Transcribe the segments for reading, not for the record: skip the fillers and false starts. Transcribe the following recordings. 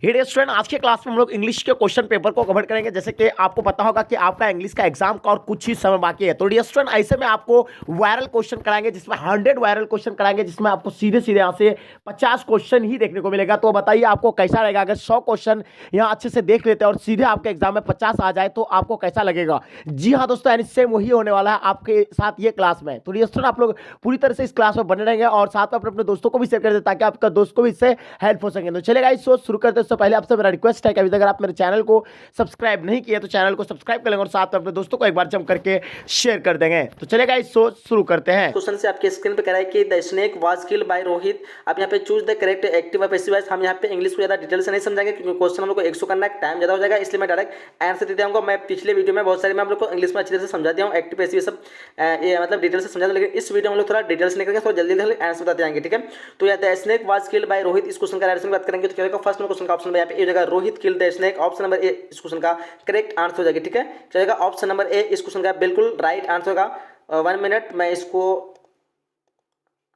Dear student, आज के class में हम लोग इंग्लिश के क्वेश्चन पेपर को कवर करेंगे। जैसे कि आपको पता होगा कि आपका इंग्लिश का एग्जाम का और कुछ ही समय बाकी है। तो डियर स्टूडेंट, ऐसे में आपको वायरल क्वेश्चन कराएंगे, जिसमें 100 वायरल क्वेश्चन कराएंगे, जिसमें आपको सीधे सीधे यहाँ से 50 क्वेश्चन ही देखने को मिलेगा। तो बताइए आपको कैसा लगेगा अगर 100 क्वेश्चन यहाँ अच्छे से देख लेते हैं और सीधे आपके एग्जाम में 50 आ जाए, तो आपको कैसा लगेगा? जी हाँ दोस्तों, यानी सेम वही होने वाला है आपके साथ ये क्लास में। तो डियर स्टूडेंट, आप लोग पूरी तरह से इस क्लास में बने रहेंगे और साथ में अपने दोस्तों को भी शेयर कर दें, ताकि आपका दोस्त को भी इससे हेल्प हो सके। तो चलेगा इस सोच शुरू करते हैं। उससे पहले आपसे मेरा रिक्वेस्ट है कि अभी तक अगर आप मेरे चैनल को सब्सक्राइब नहीं किए तो चैनल को सब्सक्राइब कर लेंगे और साथ में अपने दोस्तों को एक बार जम करके शेयर कर देंगे। तो चलेगा इस सोच शुरू करते हैं। क्वेश्चन से आपके स्क्रीन पे कह रहा है कि the snake was killed by Rohit. आप यहाँ पे चूज द करेक्ट एक्टिव और पैसिव वॉइस। हम यहाँ पे इंग्लिश को ज्यादा डिटेल से नहीं समझाएंगे क्योंकि क्वेश्चन हम लोग को 100 करना है, टाइम ज्यादा हो जाएगा, इसलिए मैं डायरेक्ट आंसर देते हूँ। मैं पिछले वीडियो में बहुत सारे मैं आप लोग को इंग्लिश में अच्छी तरह से समझा दिया हूँ, एक्टिव पैसिव सब ये मतलब डिटेल से समझा दूँ, लेकिन इस वीडियो में हम लोग थोड़ा डिटेल्स नहीं करेंगे, थोड़ा जल्दी जल्दी आंसर बताते जाएंगे, ठीक है। तो यहाँ the snake was killed by Rohit, इस क्वेश्चन का आंसर बात करेंगे। तो क्या होगा फर्स्ट क्वेश्चन का ऑप्शन यहाँ पे ए जगह Rohit killed the snake, option number A इस क्वेश्चन का करेक्ट आंसर हो जाएगा, ठीक है। चलेगा ऑप्शन नंबर ए इस क्वेश्चन का बिल्कुल राइट आंसर होगा। 1 मिनट मैं इसको,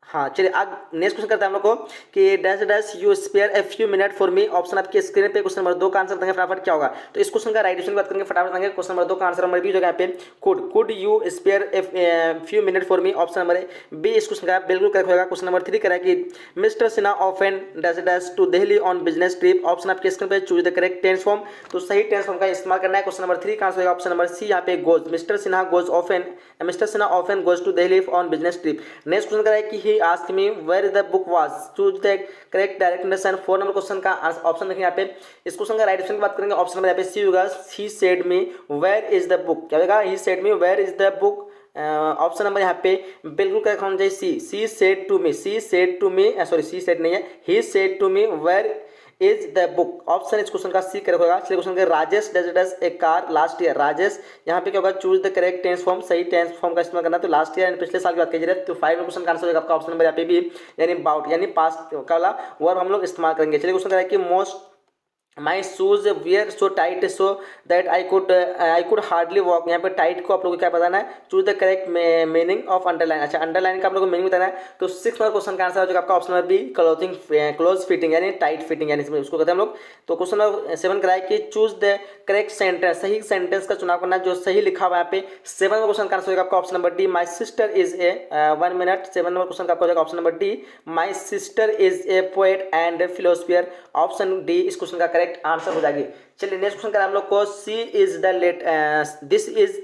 हाँ चलिए आज नेक्स्ट क्वेश्चन करते हैं हम लोग को कि dash dash you spare a few minute for me. Option आपके स्क्रीन पे क्वेश्चन नंबर 2 का आंसर देंगे फटाफट क्या होगा। तो इस क्वेश्चन का राइट आंसर की बात करेंगे फटाफट देंगे। क्वेश्चन नंबर 2 का आंसर नंबर बी जो यहाँ पे could you spare a few minute for me. Option number B इस क्वेश्चन का बिल्कुल करेक्ट होगा। क्वेश्चन नंबर 3 करा कि mister Sinha often dash dash to Delhi on business trip. Option आपके स्क्रीन पे choose the correct tense form, तो सही टेंस फॉर्म का इस्तेमाल करना है। क्वेश्चन नंबर 3 का आंसर होगा ऑप्शन नंबर सी यहाँ पे goes, mister Sinha often goes to Delhi on business trip. Next question करा है कि he asked me where the book was, choose the correct direction। 4 नंबर क्वेश्चन का ऑप्शन देखिए यहाँ पे, इस क्वेश्चन का राइट आंसर की बात करेंगे। ऑप्शन नंबर यहाँ पे सी होगा, he said me where is the book। क्या होगा? he said me where is the book। Option number यहाँ पे बिल्कुल करेक्ट होना चाहिए she said to me, sorry she said नहीं है, he said to me where is the book. Option इस क्वेश्चन का सी करेक्ट होगा। चलिए क्वेश्चन के Rajesh does a car last year. Rajesh यहाँ पे क्या होगा? Choose the correct tense form, सही टेंस फॉर्म का इस्तेमाल करना। तो लास्ट ईयर यानी पिछले साल की बात कीजिए। तो 5 क्वेश्चन का आंसर होगा आपका ऑप्शन नंबर यहाँ पे भी, यानी बाउट यानी पास्ट वाला वर्ब हम लोग इस्तेमाल करेंगे। चलिए क्वेश्चन करें कि most my shoes were so tight so that I could hardly walk. यहाँ पे टाइट को आप लोगों को क्या बताना है? Choose the correct meaning of underline. अच्छा अंडरलाइन का आप लोगों को मीनिंग बताना है। तो 6 नंबर क्वेश्चन का आंसर हो जाएगा आपका option number be close fitting यानी टाइट फिटिंग यानी उसको कहते हैं हम लोग। तो क्वेश्चन नंबर 7 कराए कि चूज द करेक्ट सेंटेंस, सही सेंटेंस का चुनाव करना है जो सही लिखा हुआ है यहाँ पे। 7 नंबर क्वेश्चन का आंसर होगा आपका option number D, my sister is a 1 minute. 7 नंबर क्वेश्चन का आपका हो जाएगा option number D, my sister is a poet and philosopher. Option D इस क्वेश्चन का करेक्ट आंसर हो जाएगी। चलिए नेक्स्ट क्वेश्चन करें हम लोग को, C is the late this is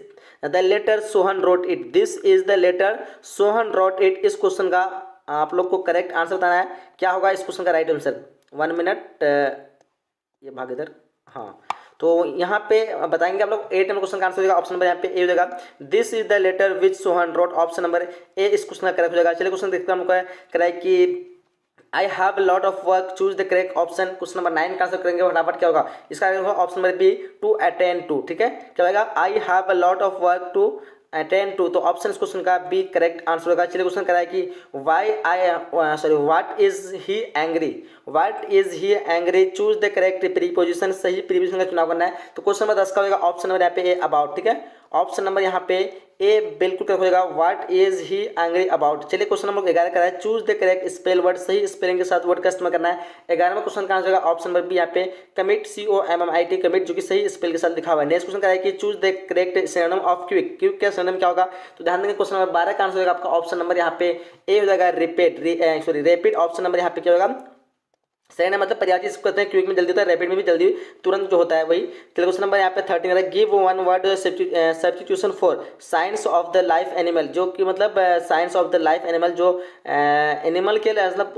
the letter Sohan wrote it, this is the letter Sohan wrote it. इस क्वेश्चन का आप लोग को करेक्ट आंसर बताना है क्या होगा इस क्वेश्चन का राइट आंसर। 1 मिनट ये भाग इधर, हाँ तो यहाँ पे बताएंगे आप लोग। 8 नंबर क्वेश्चन का आंसर हो जाएगा ऑप्शन नंबर यहाँ पे ए हो जाएगा, this is the letter which Sohan wrote. Option number A इस क्वेश्चन का करेक्ट हो जाएगा। चलिए क्वेश्चन देखते हैं हम लोग कराए कि I have a lot of work, choose the correct option. Question number 9 का आंसर करेंगे फटाफट क्या होगा इसका होगा option number B to attend to, ठीक है। क्या होगा? I have a lot of work to attend to. तो ऑप्शन इस क्वेश्चन का बी करेक्ट आंसर होगा। चलिए क्वेश्चन कराए कि what is he angry, choose the correct preposition, सही प्रीपोजिशन का चुनाव करना है। तो क्वेश्चन नंबर 10 का होगा ऑप्शन नंबर यहाँ पे ए अबाउट, ठीक है। ऑप्शन नंबर यहाँ पे ए बिल्कुल करेक्ट हो जाएगा, what is he angry about. चलिए क्वेश्चन नंबर 11 का है, choose the correct spell word, सही स्पेलिंग के साथ वर्ड का इस्तेमाल करना है। 11वां क्वेश्चन का आंसर होगा ऑप्शन नंबर बी यहाँ पे कमिट, COMMIT कमिट, जो कि सही स्पेल के साथ लिखा हुआ है। नेक्स्ट क्वेश्चन का है कि choose the correct synonym of quick, quick का सिनोनिम क्या होगा? तो ध्यान देंगे क्वेश्चन नंबर 12 का आंसर होगा आपका ऑप्शन नंबर यहाँ पे ए हो जाएगा रैपिड। ऑप्शन नंबर यहाँ पे क्या होगा? सही ना, मतलब पर्यायवाची इसको कहते हैं, क्विक में जल्दी होता है, रैपिड में भी जल्दी तुरंत जो होता है वही। चलिए क्वेश्चन नंबर यहाँ पे 13 है, give one word substitution for science of the life animal, जो कि मतलब science of the life animal जो एनिमल के मतलब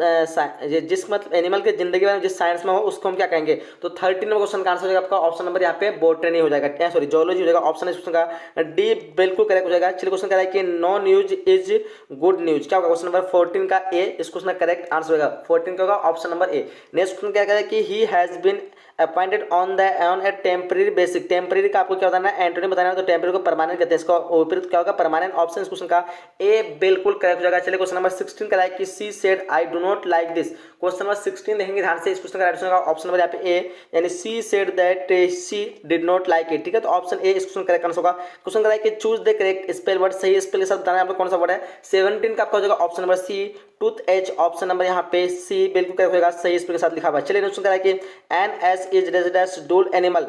जिस मतलब एनिमल के जिंदगी में जिस साइंस में हो उसको हम क्या कहेंगे? तो 13 नंबर क्वेश्चन का आंसर हो जाएगा आपका ऑप्शन नंबर यहाँ पे बॉटनी हो जाएगा, सॉरी जोलॉजी हो जाएगा। ऑप्शन इस क्वेश्चन का डी बिल्कुल करेक्ट हो जाएगा। चलिए क्वेश्चन कह रहा है कि no news is good news. क्या होगा? क्वेश्चन नंबर 14 का ए इस क्वेश्चन का करेक्ट आंसर होगा। 14 का होगा option number A. Next question क्या करें कि he has been appointed on a temporary basic. Temporary का आपको क्या बताना है? एंटोनिम बताना है। तो टेम्परेरी को परमानेंट कहते हैं, इसका विपरीत क्या होगा? परमानेंट। ऑप्शन इस क्वेश्चन का ए बिल्कुल करेक्ट हो जाएगा। चलिए क्वेश्चन नंबर 16 का है कि she said I do not like this. Question number 16 देखेंगे ध्यान से, इस क्वेश्चन का राइट आंसर होगा ऑप्शन नंबर यहाँ पे ए, यानी she said that she did not like it, ठीक है। तो ऑप्शन ए इस क्वेश्चन करेक्ट आंसर होगा। क्वेश्चन का है कि choose the correct spell word, सही स्पेल के साथ बताना है आप लोग कौन सा वर्ड है। 17 का आपका हो जाएगा option number C tooth edge option number यहाँ पे सी बिल्कुल करेक्ट होगा, सही स्पेल के साथ लिखा हुआ है। चलिए क्वेश्चन करा कि an ass is residence dull animal.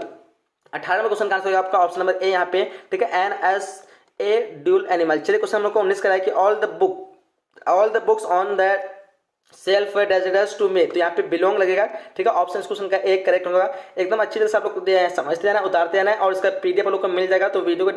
18 में क्वेश्चन का आंसर होगा आपका ऑप्शन नंबर ए यहाँ पे, ठीक है, an ass a dual animal. चलिए क्वेश्चन हम लोग को 19 कराया कि all the books on the shelf dashes to me, तो यहाँ पे बिलोंग लगेगा, ठीक है, ऑप्शन इस क्वेश्चन का एक करेक्ट होगा। एकदम अच्छी तरह से आप लोग समझते जाना, उतारते जाना, और इसका पीडीएफ आप लोग को मिल जाएगा। तो वीडियो को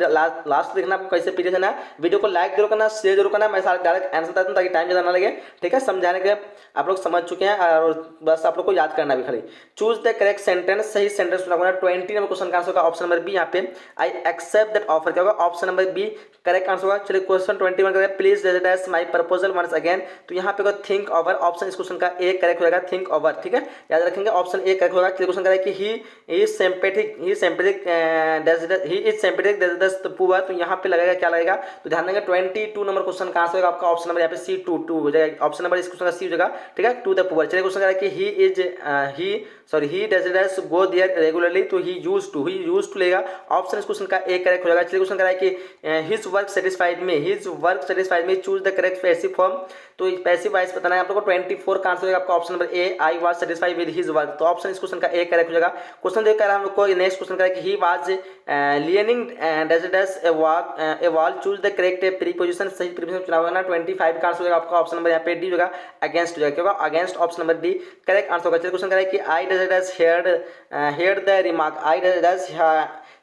लास्ट देखना आपको कैसे पीडीएफ देना है। वीडियो को लाइक जरूर करना, शेयर जरूर करना। मैं सारा डायरेक्ट आंसर देता हूँ ताकि टाइम ज़्यादा ना लगे, ठीक है। समझाने के आप लोग समझ चुके हैं और बस आप लोग को याद करना भी खाली। चूज द करेक्ट सेंटेंस, सही सेंटेंस चुना होगा। 20 नंबर क्वेश्चन का आंसर होगा ऑप्शन नंबर बी यहाँ पे, आई एक्सेप्ट दैट ऑफर, क्या होगा option number B correct answer होगा। चलिए क्वेश्चन 21 करें, please residence my proposal once again, तो यहाँ पे थिंक ओवर, ऑप्शन इस क्वेश्चन का एक करेक्ट होगा, थिंक ओवर, ठीक है, याद रखेंगे ऑप्शन ए करेक्ट होगा। क्वेश्चन करें कि he is sympathetic dashes the poor, तो यहाँ पे लगेगा क्या लगेगा, तो ध्यान देंगे 22 नंबर क्वेश्चन का आंसर होगा आपका ऑप्शन नंबर यहाँ पे सी, टू हो जाएगा, ऑप्शन नंबर इस क्वेश्चन का सी हो जाएगा, ठीक है, टू द पुअर। चलिए क्वेश्चन करें कि ही डेजिडस गो देयर रेगुलरली, तो ही यूज्ड टू लेगा, ऑप्शन इस क्वेश्चन का एक करेक्ट हो जाएगा। चलिए क्वेश्चन करा कि his work satisfied me, choose the correct passive form, तो पैसिव वॉइस बताना है आप लोगों को। 24 का आंसर होगा आपका option number A, I was satisfied with his work, तो ऑप्शन इस क्वेश्चन का एक करेक्ट हो जाएगा। क्वेश्चन देख कर हम लोग को नेक्स्ट क्वेश्चन करें कि he was leaning dashes a wall, choose the correct preposition, सही प्रीपोजिशन चुना होगा ना। 25 का आंसर होगा आपका ऑप्शन नंबर यहाँ पे डी होगा, अगेंस्ट हो जाएगा, क्या होगा against, option number D correct answer होगा। चलिए क्वेश्चन करें कि I dashes heard the remark, I dashes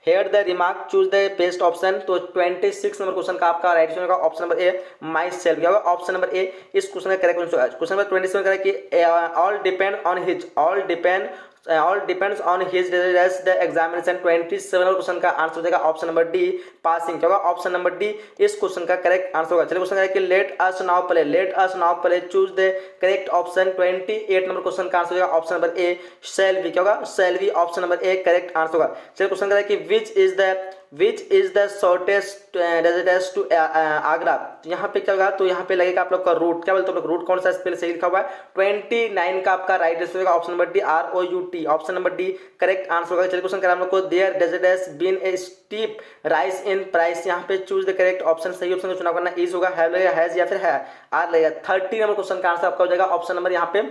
hear the remark, choose the best option, तो 26 नंबर क्वेश्चन का आपका राइट होगा option number A, myself, क्या होगा ऑप्शन नंबर ए इस क्वेश्चन का करेक्ट होगा। क्वेश्चन नंबर 27 करें कि all depends on his race the examination, 27 number question का आंसर हो जाएगा ऑप्शन नंबर डी, पासिंग, क्या होगा ऑप्शन नंबर डी इस क्वेश्चन का करेक्ट आंसर होगा। चलिए क्वेश्चन करें कि let us now play, choose the correct option, 28 number question का आंसर होगा option number A, shall be, क्या होगा shall be, option number A correct answer होगा। चलिए क्वेश्चन करें कि विच is the shortest residence to Agra, यहाँ पे क्या होगा, तो यहाँ पे लगेगा आप लोग का रूट, क्या बोलते हैं आप लोग रूट कौन सा स्पेल सही लिखा हुआ है, 29 का आपका राइट आंसर होगा option number D, ROUT, option number D correct answer होगा। चलिए क्वेश्चन करें हम लोग को there residence been a steep rise in price, यहाँ पे चूज द करेक्ट ऑप्शन, सही ऑप्शन को चुनाव करना, इज होगा, हैव लगेगा, हैज या फिर है, आर लगेगा। 30 नंबर क्वेश्चन का आंसर आपका हो जाएगा ऑप्शन नंबर यहाँ पे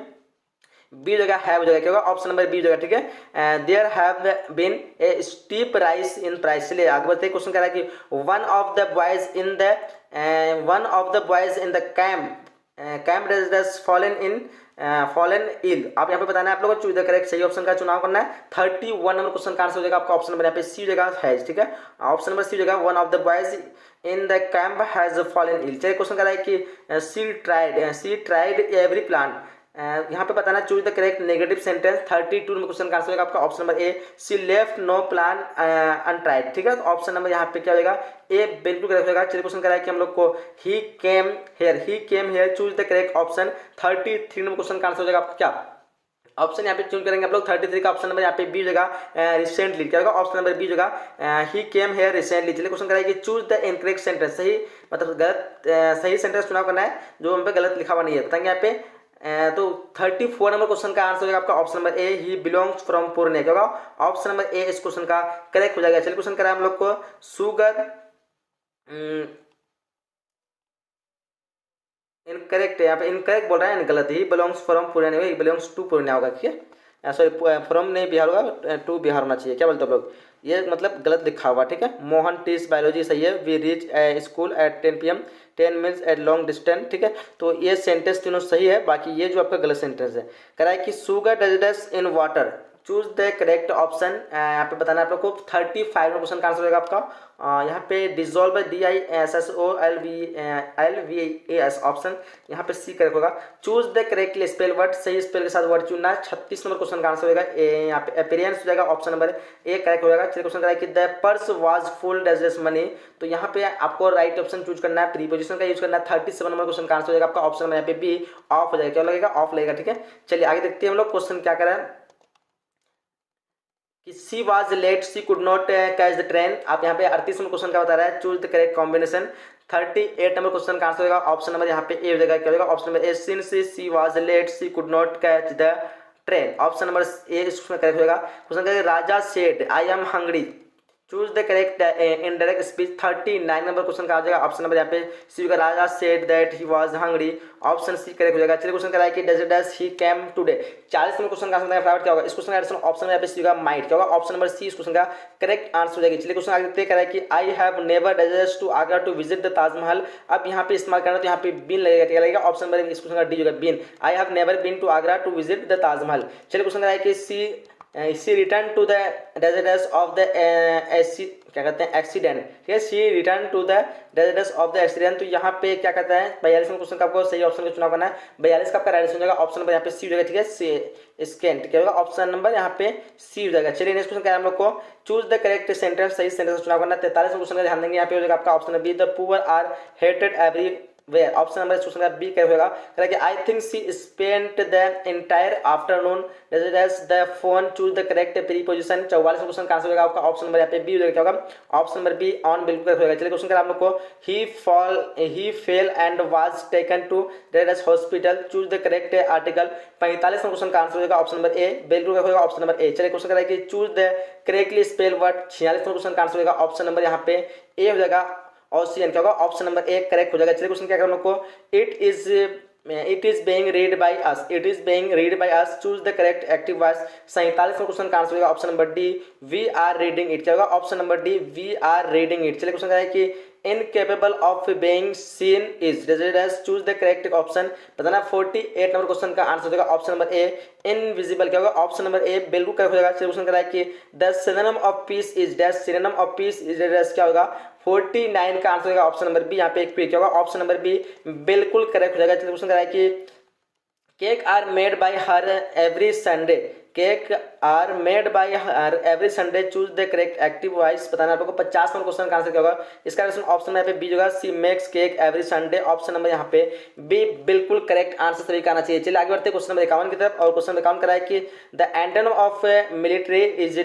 बी जगह है हो जाएगा, क्या होगा ऑप्शन नंबर बी जगह, ठीक है। There have been a steep rise in price. चलिए आगे बढ़ते हैं, क्वेश्चन कह रहा है कि one of the boys in the camp residence fallen ill, आप यहाँ पे बताना है आप लोगों को, चूज द करेक्ट सही ऑप्शन का चुनाव करना है। 31 नंबर क्वेश्चन का आंसर हो जाएगा आपका ऑप्शन नंबर यहाँ पे सी जगह है, ठीक है, ऑप्शन नंबर सी जगह one of the boys in the camp has fallen ill. चलिए क्वेश्चन कह रहा है कि सी ट्राइड एवरी प्लांट, यहाँ पे बताना choose the correct negative sentence. 32 number question का आंसर होगा आपका option number A, she left no plan untried, ठीक है, तो ऑप्शन नंबर यहाँ पे क्या होगा ए बिल्कुल करेक्ट होगा। चलिए क्वेश्चन करा है कि हम लोग को he came here, choose the correct option. 33 number question का आंसर हो जाएगा आपका क्या ऑप्शन यहाँ पे चूज करेंगे आप लोग। 33 का ऑप्शन नंबर यहाँ पे बी जगह, रिसेंटली, क्या होगा ऑप्शन नंबर बी जगह, ही केम हेयर रिसेंटली। चलिए क्वेश्चन कराएगी चूज द इनकरेक्ट सेंटेंस, सही मतलब गलत सही सेंटेंस चुनाव करना है जो हम पे गलत लिखा हुआ नहीं है, बताएंगे यहाँ पे। तो 34 नंबर क्वेश्चन का आंसर होगा आपका option number A, he belongs from Purnia, क्या होगा ऑप्शन नंबर ए इस क्वेश्चन का करेक्ट हो जाएगा। चलिए क्वेश्चन करा हम लोग को शुगर इनकरेक्ट है, यहाँ पे इनकरेक्ट बोल रहा है, गलत, he belongs from Purnia, he belongs to Purnia होगा, ठीक है, सॉरी फ्रॉम नहीं बिहार होगा, टू बिहार होना चाहिए, क्या बोलते हो लोग, ये मतलब गलत लिखा हुआ, ठीक है। मोहन टीच बायोलॉजी सही है, we reach school at 10 PM 10 minutes at long distance, ठीक है, तो ये सेंटेंस तीनों सही है, बाकी ये जो आपका गलत सेंटेंस है। कह रहा है कि sugar dissolves in water, choose the correct option, यहाँ पे बताना है आप लोग को। 35 में क्वेश्चन का आंसर होगा आपका यहाँ पे डिजोल्व DISSOLVAS, ऑप्शन यहाँ पे सी करेक्ट होगा। Choose the correctly spell word, सही स्पेल के साथ वर्ड चुनना है। 36 नंबर क्वेश्चन का आंसर होगा यहाँ पे अपीयरेंस हो जाएगा, ऑप्शन नंबर ए करेक्ट हो जाएगा। चलिए क्वेश्चन करें कि the purse was full dash money, तो यहाँ पे आपको राइट ऑप्शन चूज करना है, प्रीपोजिशन का यूज करना है। 37 नंबर क्वेश्चन का आंसर हो जाएगा आपका ऑप्शन नंबर यहाँ पे बी, ऑफ हो जाएगा, क्या लगेगा ऑफ लगेगा, ठीक है। चलिए आगे देखते हैं हम लोग क्वेश्चन क्या कर रहे हैं कि she was late, she could not catch the train, आप यहाँ पे 38 नंबर क्वेश्चन का बता रहा है, choose the correct combination. 38 number question का आंसर होगा ऑप्शन नंबर यहाँ पे ए हो जाएगा, क्या होगा option number A, since she was late she could not catch the train, option number A इसमें करेक्ट होगा। क्वेश्चन करेंगे Raja said I am hungry, choose the correct indirect speech 39 number question का हो जाएगा ऑप्शन नंबर यहाँ पे C होगा Raja said that he was hungry option C correct हो जाएगा। चलिए क्वेश्चन कराया कि does he came today 40 number question का आंसर फ्लावर क्या होगा इस क्वेश्चन का आंसर ऑप्शन में यहाँ पे सी होगा माइट क्या होगा ऑप्शन नंबर सी इस क्वेश्चन का करेक्ट आंसर हो जाएगी। चलिए क्वेश्चन आगे देखते कराया कि I have never dashes to Agra to visit the Taj Mahal. अब यहाँ पे इस्तेमाल करना तो यहाँ पे बीन लगेगा क्या लगेगा ऑप्शन नंबर इस क्वेश्चन का डी होगा been I have never been to Agra to visit the Taj Mahal. चलिए क्वेश्चन कराया कि she return to the deserts of the क्या कहते हैं एक्सीडेंट ठीक है she return to the deserts of the accident. तो यहाँ पे क्या कहता है 42 क्वेश्चन का आपको सही ऑप्शन का चुनाव करना है 42 का आपका राइट आंसर हो जाएगा ऑप्शन नंबर यहाँ पे सी हो जाएगा ठीक है स्केंट क्या होगा ऑप्शन नंबर यहाँ पे सी हो जाएगा। चलिए नेक्स्ट क्वेश्चन क्या है हम लोग को चूज द करेक्ट सेंटेंस सही सेंटेंस का चुनाव करना है 43 क्वेश्चन का ध्यान देंगे यहाँ पे हो जाएगा आपका option B the poor are hated everywhere option number question का बी क्या होगा correct I think she spent the entire afternoon days the phone choose the correct preposition 44 question का आंसर होगा आपका ऑप्शन नंबर यहाँ पे B हो जाएगा क्या होगा ऑप्शन नंबर बी ऑन बिल्कुल करेक्ट होगा। चलिए क्वेश्चन का आप लोग को he fell and was taken to days hospital choose the correct article 45 question का आंसर होगा ऑप्शन नंबर ए बिल्कुल होगा ऑप्शन नंबर ए। चलिए क्वेश्चन कराए कि choose the correctly spell word 46 question का आंसर होगा ऑप्शन नंबर यहाँ पे ए हो जाएगा ऑप्शन क्या होगा ऑप्शन नंबर ए करेक्ट हो जाएगा। चलिए क्वेश्चन क्या करें हम लोग को it is being read by us choose the correct active voice 47 question का आंसर होगा option number D we are reading it क्या होगा option number D we are reading it. चलिए क्वेश्चन क्या है कि incapable of being seen is choose the correct option बताना 48 number question का आंसर होगा ऑप्शन नंबर ए इनविजिबल क्या होगा ऑप्शन नंबर ए बिल्कुल करेक्ट हो जाएगा। चलिए क्वेश्चन क्या है कि the synonym of peace is dash synonym of peace is क्या होगा 49 का आंसर होगा ऑप्शन नंबर बी यहाँ पे एक क्या होगा ऑप्शन नंबर बी बिल्कुल करेक्ट हो जाएगा। चलिए क्वेश्चन क्या है कि cake are made by her every Sunday cake are made by her every Sunday choose the correct active voice बताना आपको 50 नंबर क्वेश्चन का आंसर क्या होगा इसका ऑप्शन यहाँ पे बी होगा she makes cake every Sunday option number यहाँ पे बी बिल्कुल करेक्ट आंसर सभी का आना चाहिए। चलिए आगे बढ़ते हैं क्वेश्चन नंबर 51 की तरफ और क्वेश्चन नंबर 51 कराए कि the antonym of military is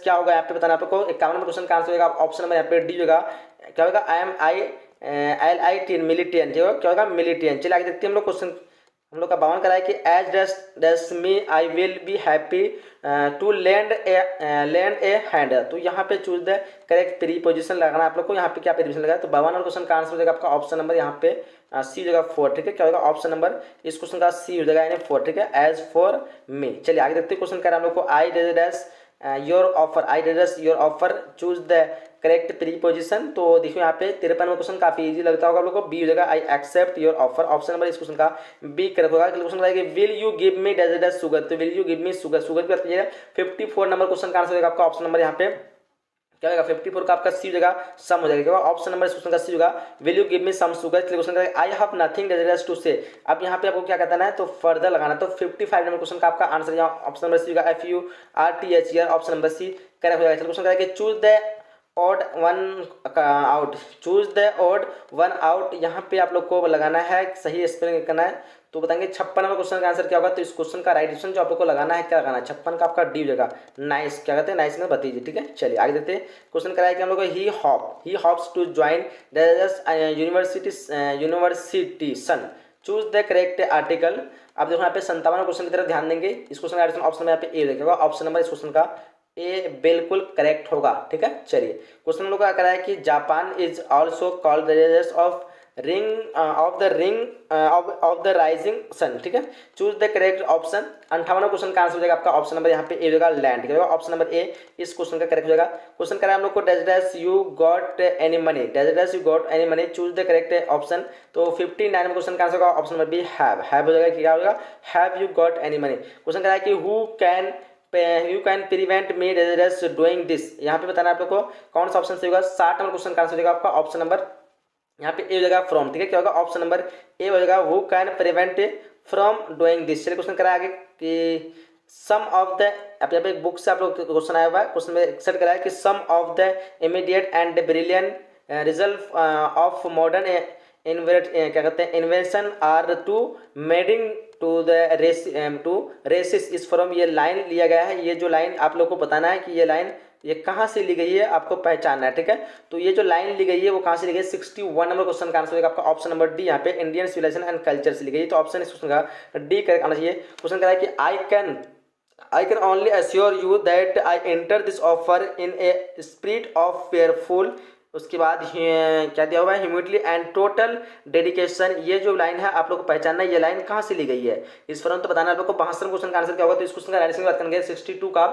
क्या होगा यहाँ पे बताना आपको 51 नंबर क्वेश्चन का आंसर होगा ऑप्शन नंबर यहाँ पे डी होगा क्या होगा IMILIT मिलिटियन क्या होगा मिलिटियन। चलिए आगे देखते हैं हम लोग क्वेश्चन हम लोग का 52 कराया कि as does me I will be happy to lend a hand. तो यहाँ पे चूज द करेक्ट प्रीपोजिशन लगाना आप लोग को यहाँ पे क्या प्रीपोजिशन लगा तो 52 नंबर क्वेश्चन का आंसर हो जाएगा आपका ऑप्शन नंबर यहाँ पे सी हो जाएगा 4 ठीक है क्या होगा ऑप्शन नंबर इस क्वेश्चन का सी हो जाएगा यानी 4 ठीक है एज फॉर मी। चलिए आगे देखते हैं क्वेश्चन कर हम लोग को I does your offer choose the correct preposition. तो देखिए यहाँ पे 53 में क्वेश्चन काफी इजी लगता होगा आप लोगों को बी हो जाएगा I accept your offer option number इस क्वेश्चन का बी करेक्ट होगा। क्वेश्चन रहेगा will you give me desert sugar तो will you give me sugar की बात कीजिएगा 54 नंबर क्वेश्चन का आंसर होगा आपका ऑप्शन नंबर यहाँ पे क्या होगा 54 का आपका सी हो जाएगा सम हो जाएगा ऑप्शन नंबर इस क्वेश्चन का सी होगा will you give me some sugar. Question का I have nothing desert to say अब यहाँ पे आपको क्या कहना है तो फर्दर लगाना तो 55 नंबर क्वेश्चन का आपका आंसर यहाँ ऑप्शन नंबर सी होगा FURTHER option number C correct हो जाएगा। क्वेश्चन का choose the odd one out choose the odd one out यहाँ पे आप लोग को लगाना है सही स्पेलिंग करना है तो बताएंगे 56 नंबर क्वेश्चन का आंसर क्या होगा तो इस क्वेश्चन का राइट ऑप्शन जो आप लोग को लगाना है क्या लगाना है 56 का आपका डी हो जाएगा नाइस क्या कहते हैं नाइस में बताइए ठीक है। चलिए आगे देखते हैं क्वेश्चन कराया कि हम लोग को he hopes to join university soon choose the correct article. अब देखो यहाँ पे 57 क्वेश्चन की तरफ ध्यान देंगे इस क्वेश्चन का ऑप्शन में यहाँ पे ए देखेगा ऑप्शन नंबर इस क्वेश्चन का ए बिल्कुल करेक्ट होगा ठीक है। चलिए क्वेश्चन हम लोग का कराया कि Japan is also called of ring of the rising sun ठीक है choose the correct option 58 question का आंसर हो जाएगा आपका ऑप्शन नंबर यहाँ पे ए होगा लैंड क्या होगा ऑप्शन नंबर ए इस क्वेश्चन का करेक्ट हो जाएगा। क्वेश्चन कराया हम लोग को dash you got any money choose the correct option तो 59 नंबर क्वेश्चन का आंसर होगा ऑप्शन नंबर बी हैव हो जाएगा क्या होगा have you got any money. Question कराया कि you can prevent me doing this यहाँ पे बताना आप लोग को कौन सा ऑप्शन सही होगा 60 नंबर क्वेश्चन का आंसर हो जाएगा आपका ऑप्शन नंबर यहाँ पे ए हो जाएगा फ्रॉम ठीक है क्या होगा ऑप्शन नंबर ए हो जाएगा who can prevent from doing this. चलिए क्वेश्चन कराया आगे कि सम ऑफ द अब यहाँ पे एक बुक से आप लोग क्वेश्चन आया हुआ है क्वेश्चन में एक्सेप्ट कराया कि some of the immediate and brilliant result of modern क्या कहते हैं invention are to mending to races is from ये लाइन लिया गया है। ये जो लाइन आप लोग को बताना है कि ये लाइन ये कहाँ से ली गई है आपको पहचानना है ठीक है। तो ये जो लाइन ली गई है वो कहाँ से ली गई है 61 नंबर क्वेश्चन का आंसर होगा आपका ऑप्शन नंबर डी यहाँ पे इंडियन सिविलाइजेशन एंड कल्चर से ली गई है तो ऑप्शन इस क्वेश्चन का डी करेक्ट आना चाहिए। क्वेश्चन करा है कि I can I can only assure you that I enter this offer in a spirit of fearful. उसके बाद क्या दिया हुआ है, ह्यूमिलिटी एंड टोटल डेडिकेशन। ये जो लाइन है आप लोग को पहचानना है, ये लाइन कहाँ से ली गई है इस पर तो बताना है आप लोग को। 72 क्वेश्चन का आंसर क्या होगा, तो इस क्वेश्चन का राइट आंसर की बात करेंगे 62 का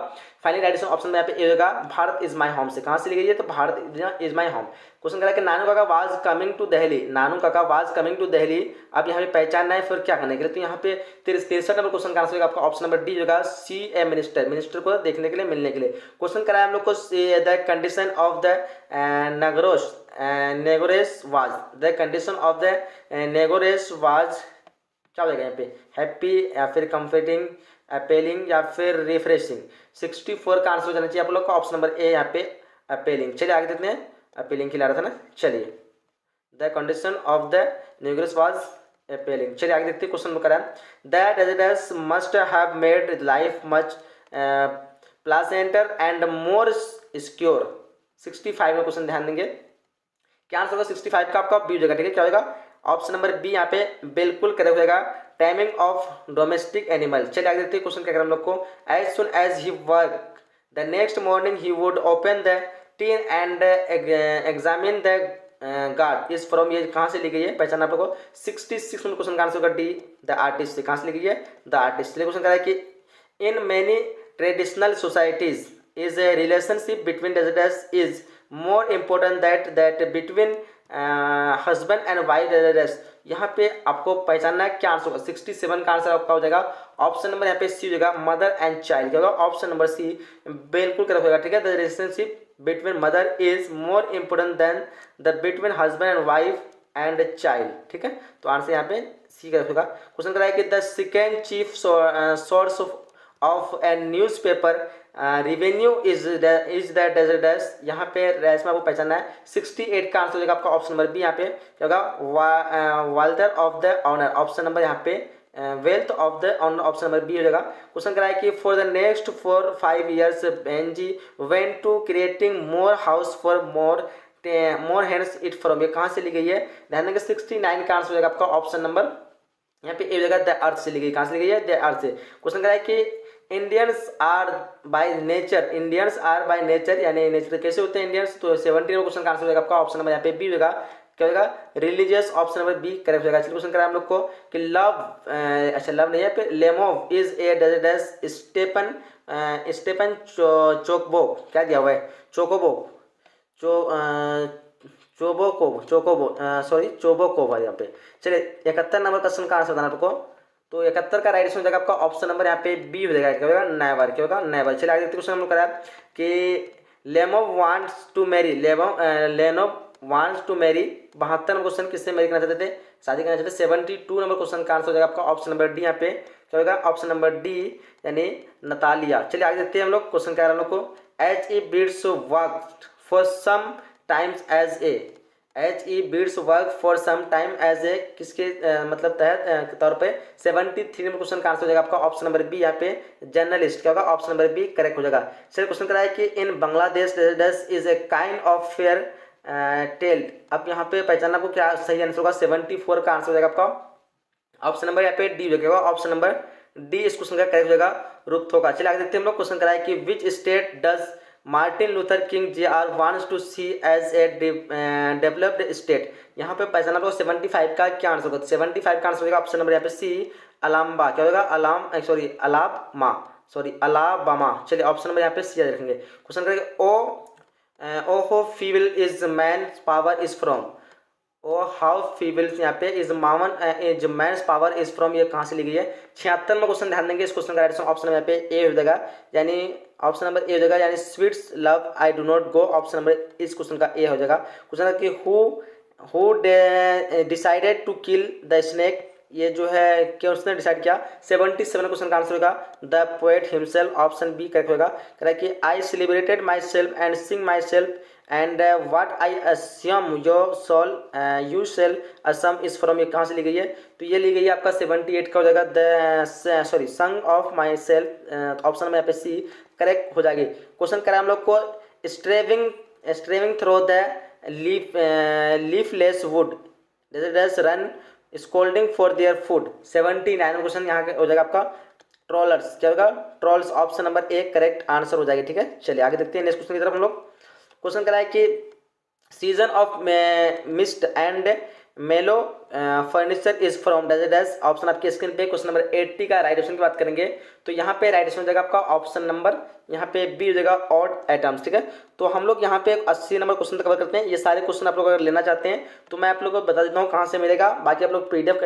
फाइनल राइट आंसर ऑप्शन में यहाँ पे ए होगा, भारत इज माई होम से। कहाँ से ली गई है, तो Bharat is my home. Question करा कि नानू काका वाज कमिंग टू दिल्ली, नानू काका वाज कमिंग टू दिल्ली। अब यहाँ पे पहचानना है फिर क्या करने के लिए, तो यहाँ पे 63 नंबर क्वेश्चन का आंसर होगा आपका ऑप्शन नंबर डी होगा, सी ए मिनिस्टर, मिनिस्टर को देखने के लिए, मिलने के लिए। क्वेश्चन कराया हम लोग को the condition of the negroes negroes was, the condition of the negroes was क्या हो जाएगा यहाँ पे, हैप्पी या फिर कंफर्टिंग, अपेलिंग या फिर रिफ्रेशिंग। 64 का आंसर हो जाना चाहिए आप लोग का ऑप्शन नंबर ए यहाँ पे अपेलिंग। चलिए आगे देखते हैं, अपेलिंग खिला रहा था ना। चलिए the condition of the negroes was appalling. चलिए आगे देखते हैं क्वेश्चन में करा that age must have made life much pleasanter and more secure. 65 में क्वेश्चन ध्यान देंगे, क्या आंसर होगा 65 का आपका बी हो जाएगा। ठीक है, क्या होगा ऑप्शन नंबर बी यहाँ पे बिल्कुल करेक्ट हो जाएगा, टाइमिंग ऑफ डोमेस्टिक एनिमल। चलिए आगे देखते हैं क्वेश्चन क्या करें हम लोग को। As soon as he work the next morning he would open the tin and examine the guard is from, ये कहाँ से ली गई है पहचान आप लोग को। 66 में क्वेश्चन का आंसर होगा डी द आर्टिस्ट से। कहाँ से ली गई है, द आर्टिस्ट। चलिए क्वेश्चन कह रहा है कि in many traditional societies is a relationship between deserters is more important that between husband and wife. यहाँ पे आपको पहचानना है क्या आंसर होगा। 67 का आंसर आपका हो जाएगा ऑप्शन नंबर यहाँ पे सी हो जाएगा, मदर एंड चाइल्ड। क्या होगा ऑप्शन नंबर सी बिल्कुल करेक्ट होगा। ठीक है, the relationship between mother is more important then the between husband and wife and child. ठीक है, तो आंसर यहाँ पे सी करेक्ट होगा। क्वेश्चन कराया कि the second chief source of a newspaper revenue is the deserts. यहाँ पे रैस में आपको पहचानना है। 68 का आंसर हो जाएगा आपका ऑप्शन नंबर बी। यहाँ पे क्या होगा wealth of the honour, option number यहाँ पे wealth of the honour, option number B हो जाएगा। क्वेश्चन कराया कि for the next 4-5 years Benji went to creating more house for more hands it from, ये कहाँ से ली गई है ध्यान देंगे। 69 का आंसर हो जाएगा आपका ऑप्शन नंबर यहाँ पे ए हो जाएगा, द अर्थ से ली गई। कहाँ से ली गई है, द अर्थ से। क्वेश्चन कराया कि इंडियंस आर बाय नेचर, यानी नेचर कैसे होते हैं इंडियंस, तो 17 क्वेश्चन का आंसर हो जाएगा आपका ऑप्शन नंबर यहाँ पे बी होगा, क्या होगा religious, option number B correct हो जाएगा। चलिए क्वेश्चन करा हम लोग को कि लव, अच्छा लव नहीं है पे लेमोव इज ए डेजर्ट स्टेपन चोकबो, क्या दिया हुआ है चोकोबो चोबोकोव यहाँ पे। चलिए 71 नंबर क्वेश्चन का आंसर बताना आपको, तो 71 का राइट आंसर हो जाएगा आपका ऑप्शन नंबर यहाँ पे बी हो जाएगा, क्या होगा नेवर, क्या होगा नेवर। चलिए आगे देखते क्वेश्चन हम लोग करा कि Lenov wants to marry, Lenov wants to marry 72 number question किससे मैरी करना चाहते थे, शादी करना चाहते थे। 72 नंबर क्वेश्चन का आंसर हो जाएगा आपका ऑप्शन नंबर डी। यहाँ पे क्या होगा ऑप्शन नंबर डी यानी नतालिया। चलिए आगे देखते हैं हम लोग क्वेश्चन क्या है हम लोग को। H E beads work for some times as a beads work for some time as a किसके मतलब तहत तौर पे। 73 नंबर क्वेश्चन का आंसर हो जाएगा आपका ऑप्शन नंबर बी। यहाँ पे जर्नलिस्ट, क्या होगा ऑप्शन नंबर बी करेक्ट हो जाएगा। चलिए क्वेश्चन कराया कि in Bangladesh is a kind of fair tailed, अब यहाँ पे पहचानना आपको क्या सही आंसर होगा। 74 का आंसर हो जाएगा आपका ऑप्शन नंबर यहाँ पे डी हो जाएगा, ऑप्शन नंबर डी इस क्वेश्चन का करेक्ट हो जाएगा रुकथोका। चलिए आगे देखते हैं हम लोग क्वेश्चन कराया कि which state does Martin Luther king Jr. wants to see as a developed state, यहाँ पे पहचाना आपको 75 का क्या आंसर होगा। 75 का आंसर होगा ऑप्शन नंबर यहाँ पे सी अलाम्बा, क्या होगा अलाबामा। चलिए ऑप्शन नंबर यहाँ पे सी रखेंगे। क्वेश्चन करेंगे O how feeble is man power is from, O how feeble यहाँ पे is man's power is from, ये कहाँ से ली गई है। 76 में क्वेश्चन ध्यान देंगे। इस क्वेश्चन का राइट ऑप्शन यहाँ पे ए हो जाएगा, यानी ऑप्शन नंबर ए हो जाएगा, यानी sweets love I do not go, option number इस क्वेश्चन का ए हो जाएगा। क्वेश्चन कि who decided to kill the snake, ये जो है क्या उसने डिसाइड किया। 77 क्वेश्चन का आंसर होगा the poet himself, option B correct होगा। कह रहा है कि I celebrated myself and sing myself and what I assume your soul you sell assume is from, ये कहाँ से ली गई है, तो ये ली गई है आपका 78 का हो जाएगा द संग ऑफ माई सेल्फ, ऑप्शन में यहाँ पे सी करेक्ट हो जाएगी। क्वेश्चन करें हम लोग को starving through the leafless wood run scolding for their food. 79 question यहाँ हो जाएगा आपका ट्रॉलर्स, क्या होगा? Trolls, option number A correct answer हो जाएगा। ठीक है, चलिए आगे देखते हैं नेक्स्ट क्वेश्चन की तरफ हम लोग। क्वेश्चन करा है कि सीजन ऑफ मिस्ट एंड मेलो furniture is from dash. Option आपके स्क्रीन पे क्वेश्चन नंबर 80 का राइट ऑप्शन की बात करेंगे तो यहाँ पे राइट ऑप्शन हो जाएगा आपका ऑप्शन नंबर यहाँ पे बी हो जाएगा ऑड एटम्स। ठीक है, तो हम लोग यहाँ पे 80 नंबर क्वेश्चन कवर करते हैं। ये सारे क्वेश्चन आप लोग अगर लेना चाहते हैं तो मैं आप लोगों को बता देता हूँ कहाँ से मिलेगा, बाकी आप लोग पीडीएफ